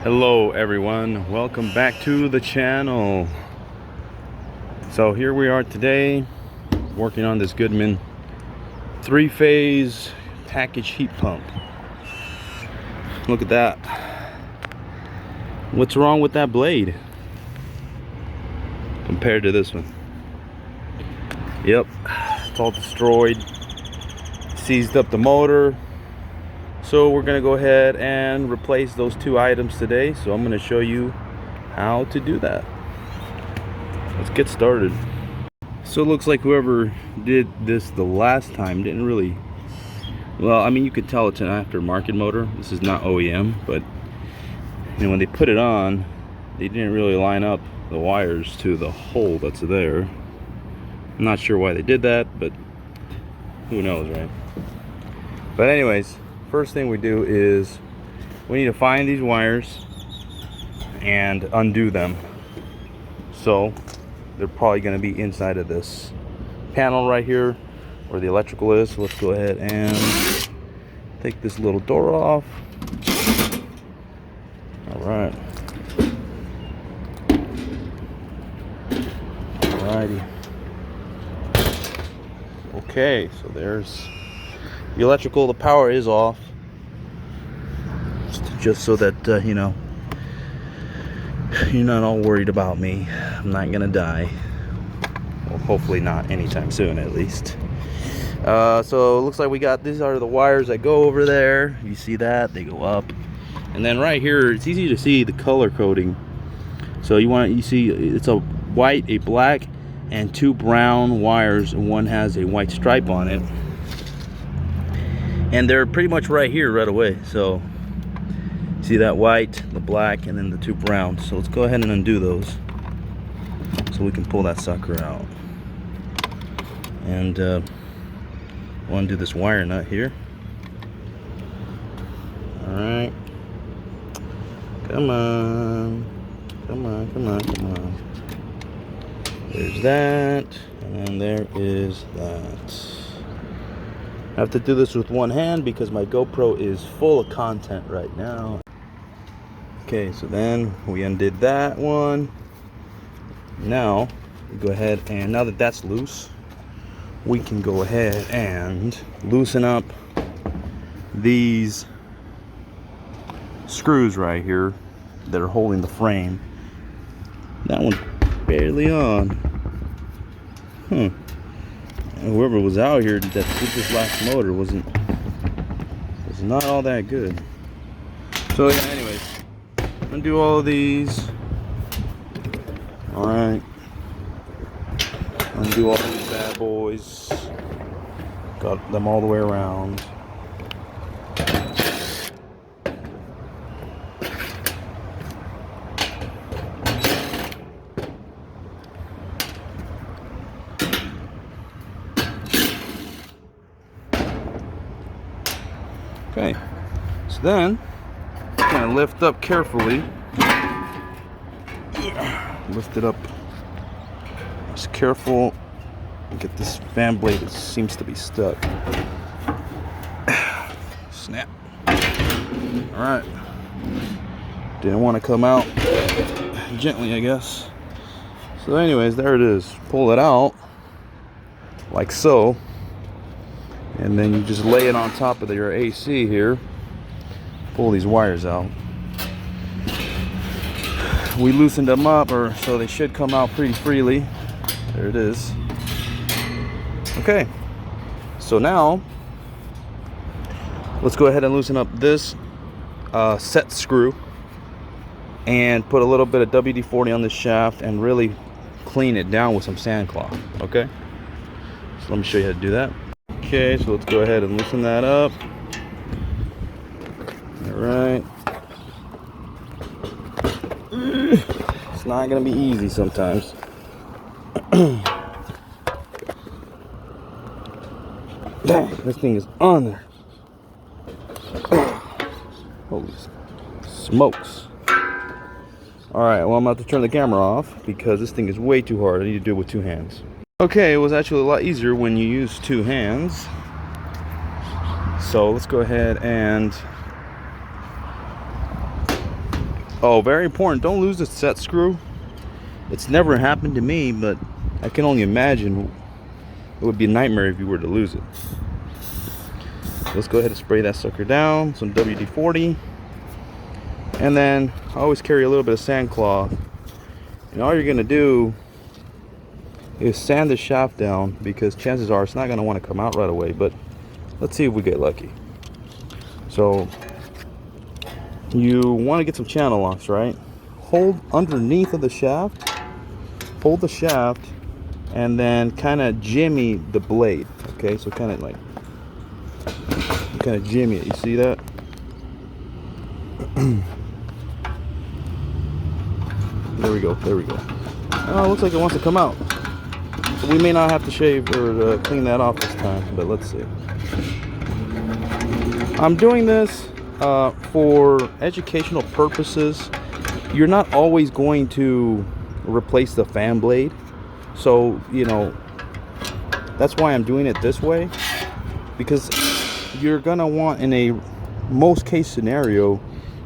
Hello everyone, welcome back to the channel. So here we are today working on this Goodman 3-phase package heat pump. Look at that. What's wrong with that blade compared to this one? Yep, it's all destroyed, seized up the motor. So we're gonna go ahead and replace those two items today. So I'm gonna show you how to do that. Let's get started. So it looks like whoever did this the last time didn't really, well, I mean, you could tell it's an aftermarket motor. This is not OEM, but when they put it on, they didn't really line up the wires to the hole that's there. I'm not sure why they did that, but who knows, right? But anyways, first thing we do is we need to find these wires and undo them. So they're probably going to be inside of this panel right here where the electrical is. So let's go ahead and take this little door off. All right. Alrighty. Okay, so there's the electrical. The power is off, just so that you know, you're not all worried about me. I'm not gonna die. Well, hopefully not anytime soon, at least. So it looks like we got, these are the wires that go over there. You see that? They go up. And then right here, it's easy to see the color coding. So you see it's a white, a black, and two brown wires, and one has a white stripe on it. And they're pretty much right here right away. So see that white, the black, and then the two browns. So let's go ahead and undo those so we can pull that sucker out. And we'll undo this wire nut here. Alright. Come on. Come on, come on, come on. There's that. And there is that. I have to do this with one hand because my GoPro is full of content right now. Okay, so then we undid that one. Now we go ahead, and now that that's loose, we can go ahead and loosen up these screws right here that are holding the frame. That one's barely on. And whoever was out here that did this last motor was not all that good. So yeah, anyways, undo all of these. All right, undo all these bad boys. Got them all the way around. Okay, so then I'm gonna lift up carefully. Lift it up. Just careful. Get this fan blade that seems to be stuck. Snap. All right. Didn't want to come out gently, I guess. So anyways, there it is. Pull it out like so. And then you just lay it on top of your AC here. Pull these wires out. We loosened them up, so they should come out pretty freely. There it is. Okay, so now let's go ahead and loosen up this set screw and put a little bit of WD-40 on this shaft and really clean it down with some sand cloth. Okay, so let me show you how to do that. Okay, so let's go ahead and loosen that up. All right. It's not gonna be easy sometimes. Dang, this thing is on there. Holy smokes. Alright, well, I'm about to turn the camera off because this thing is way too hard. I need to do it with two hands. Okay, it was actually a lot easier when you use two hands. So let's go ahead and Oh, very important, don't lose the set screw. It's never happened to me, but I can only imagine it would be a nightmare if you were to lose it. Let's go ahead and spray that sucker down, some WD-40. And then I always carry a little bit of sand cloth. And all you're gonna do is sand the shaft down, because chances are it's not gonna want to come out right away, but let's see if we get lucky. So you want to get some channel locks, right? Hold underneath of the shaft, hold the shaft, and then kind of jimmy the blade. Okay, so kind of jimmy it. You see that? There we go. There we go. Oh, it looks like it wants to come out. So we may not have to shave or clean that off this time, but let's see. I'm doing this for educational purposes. You're not always going to replace the fan blade, so you know that's why I'm doing it this way, because you're gonna want, in a most case scenario,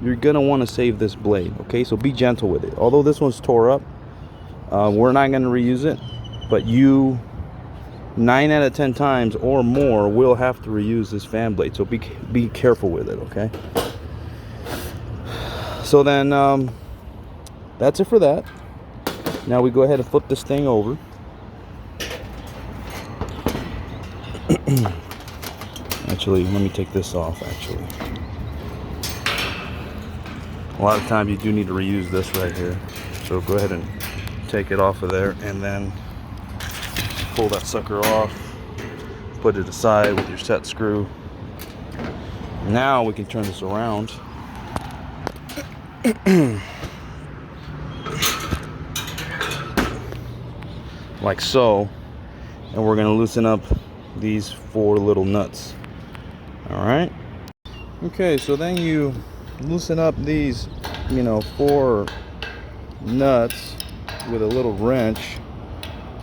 you're gonna want to save this blade. Okay, so be gentle with it. Although this one's tore up, we're not going to reuse it, but you 9 out of 10 times or more will have to reuse this fan blade, so be careful with it. Okay, so then that's it for that. Now we go ahead and flip this thing over. Actually, let me take this off. Actually, a lot of times you do need to reuse this right here, so go ahead and take it off of there, and then pull that sucker off, put it aside with your set screw. Now we can turn this around. Like so, and we're going to loosen up these 4 little nuts. All right. Okay, so then you loosen up these, 4 nuts with a little wrench.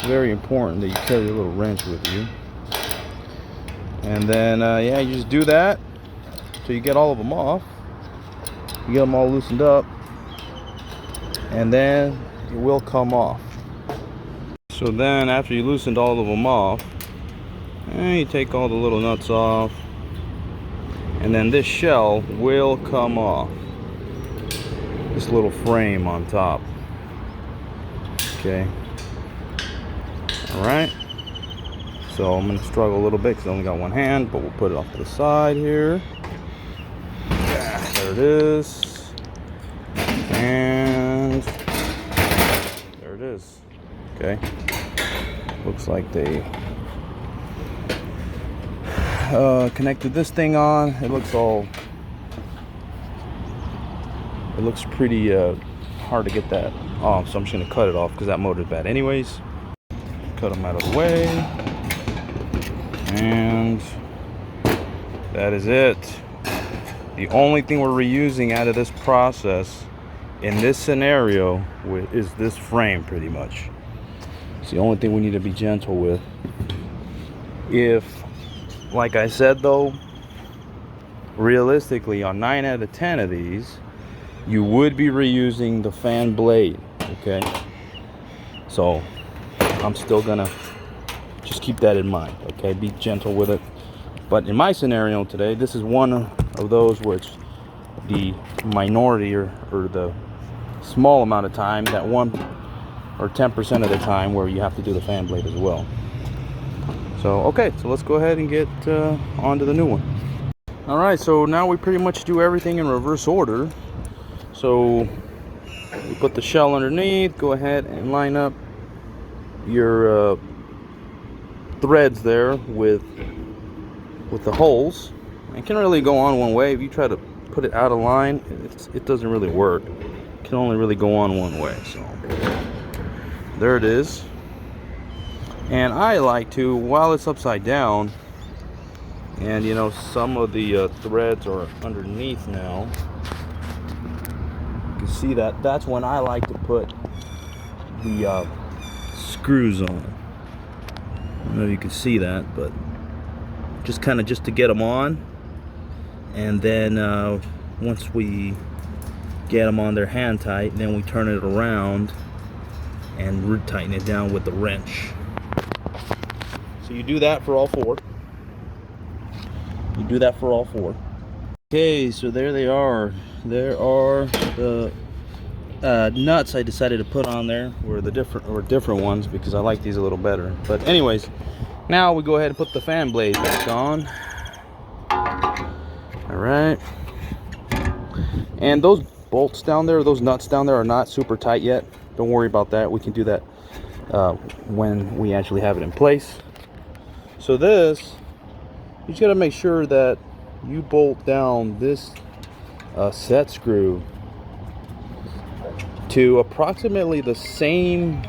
Very important that you carry a little wrench with you. And then yeah, you just do that till you get all of them off. You get them all loosened up, and then it will come off. So then after you loosened all of them off, you take all the little nuts off, and then this shell will come off. This little frame on top. Okay. Alright. So I'm going to struggle a little bit because I only got one hand, but we'll put it off to the side here. There it is. And there it is. Okay. Looks like they connected this thing on. It looks pretty hard to get that off, so I'm just going to cut it off because that motor's bad anyways. Cut them out of the way. And that is it. The only thing we're reusing out of this process in this scenario is this frame, pretty much. It's the only thing we need to be gentle with. If, like I said though, realistically on 9 out of 10 of these, you would be reusing the fan blade. Okay, so I'm still gonna just keep that in mind. Okay, be gentle with it. But in my scenario today, this is one of those which the minority or the small amount of time, that 1 or 10% of the time where you have to do the fan blade as well. So okay, so let's go ahead and get on to the new one. All right, so now we pretty much do everything in reverse order. So we put the shell underneath, go ahead and line up your threads there with the holes. It can really go on one way. If you try to put it out of line, it doesn't really work. It can only really go on one way. So there it is. And I like to, while it's upside down, and some of the threads are underneath now, you can see that's when I like to put the screws on. I don't know if you can see that, but just to get them on, and then once we get them on their hand tight, then we turn it around and tighten it down with the wrench. So you do that for all four. You do that for all four. Okay, so there they are. There are the nuts I decided to put on there were the different ones because I like these a little better. But anyways, now we go ahead and put the fan blade back on. All right. And those bolts down there, those nuts down there are not super tight yet. Don't worry about that. We can do that when we actually have it in place. So this, you just got to make sure that you bolt down this set screw to approximately the same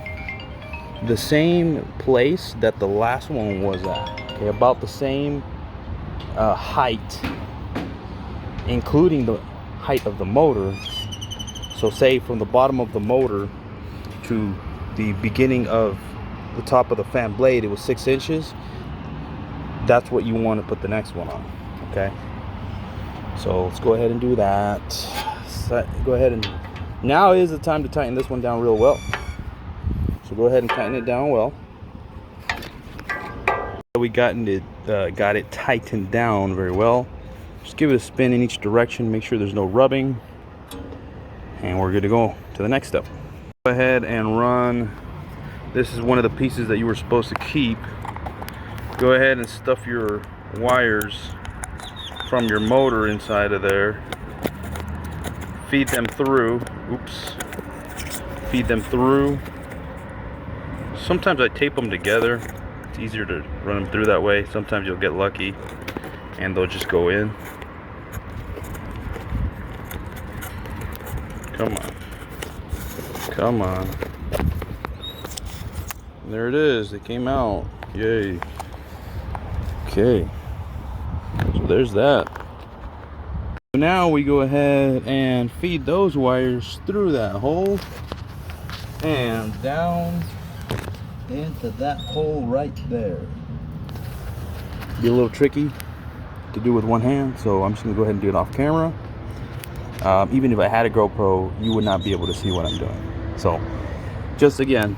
place that the last one was at. Okay, about the same height, including the height of the motor. So say from the bottom of the motor to the beginning of the top of the fan blade, it was 6 inches. That's what you want to put the next one on. Okay, so let's go ahead and do that. Go ahead, and now is the time to tighten this one down real well. So go ahead and tighten it down well. We got it tightened down very well. Just give it a spin in each direction, make sure there's no rubbing, and we're good to go to the next step. Go ahead and run. This is one of the pieces that you were supposed to keep. Go ahead and stuff your wires from your motor inside of there. Feed them through. Oops. Feed them through. Sometimes I tape them together. It's easier to run them through that way. Sometimes you'll get lucky and they'll just go in. Come on. Come on. There it is. They came out. Yay. Okay. So there's that. Now we go ahead and feed those wires through that hole and down into that hole right there. Be a little tricky to do with one hand, so I'm just gonna go ahead and do it off camera. Even if I had a GoPro, you would not be able to see what I'm doing. So just again,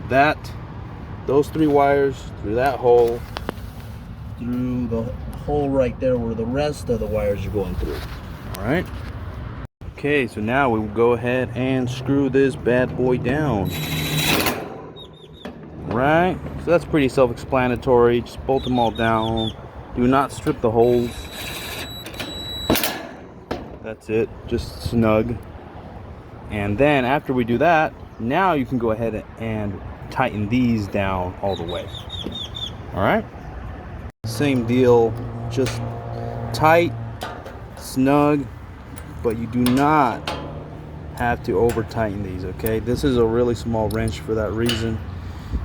those 3 wires through that hole, through the hole right there where the rest of the wires are going through. All right. Okay, so now we will go ahead and screw this bad boy down. Right, so that's pretty self-explanatory. Just bolt them all down. Do not strip the holes. That's it, just snug. And then after we do that, now you can go ahead and tighten these down all the way. All right, same deal, just tight, snug, but you do not have to over tighten these. Okay, this is a really small wrench for that reason.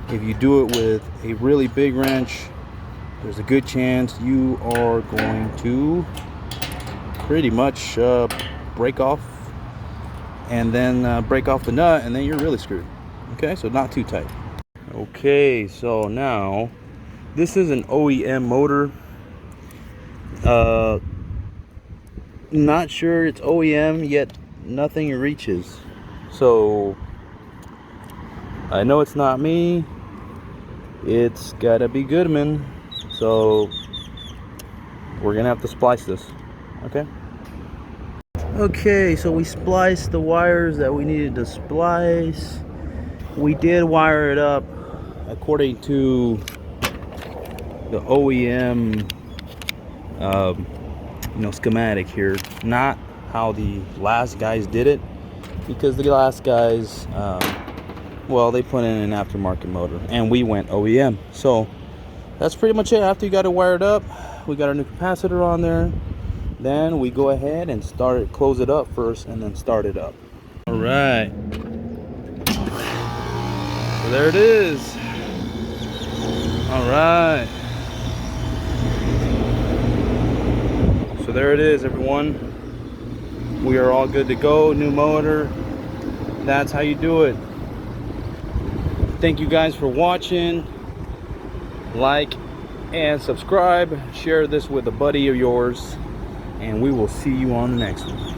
If you do it with a really big wrench, there's a good chance you are going to pretty much break off and then break off the nut, and then you're really screwed. Okay, so not too tight. Okay, so now this is an OEM motor. Not sure it's OEM, yet nothing reaches. So I know it's not me. It's gotta be Goodman. So we're gonna have to splice this. Okay. Okay, so we spliced the wires that we needed to splice. We did wire it up according to the OEM schematic here, not how the last guys did it, because the last guys well, they put in an aftermarket motor and we went OEM. So that's pretty much it. After you got it wired up, we got our new capacitor on there, then we go ahead and close it up first and then start it up. All right, so there it is. All right, so there it is, everyone. We are all good to go. New motor. That's how you do it. Thank you guys for watching. Like and subscribe. Share this with a buddy of yours, and we will see you on the next one.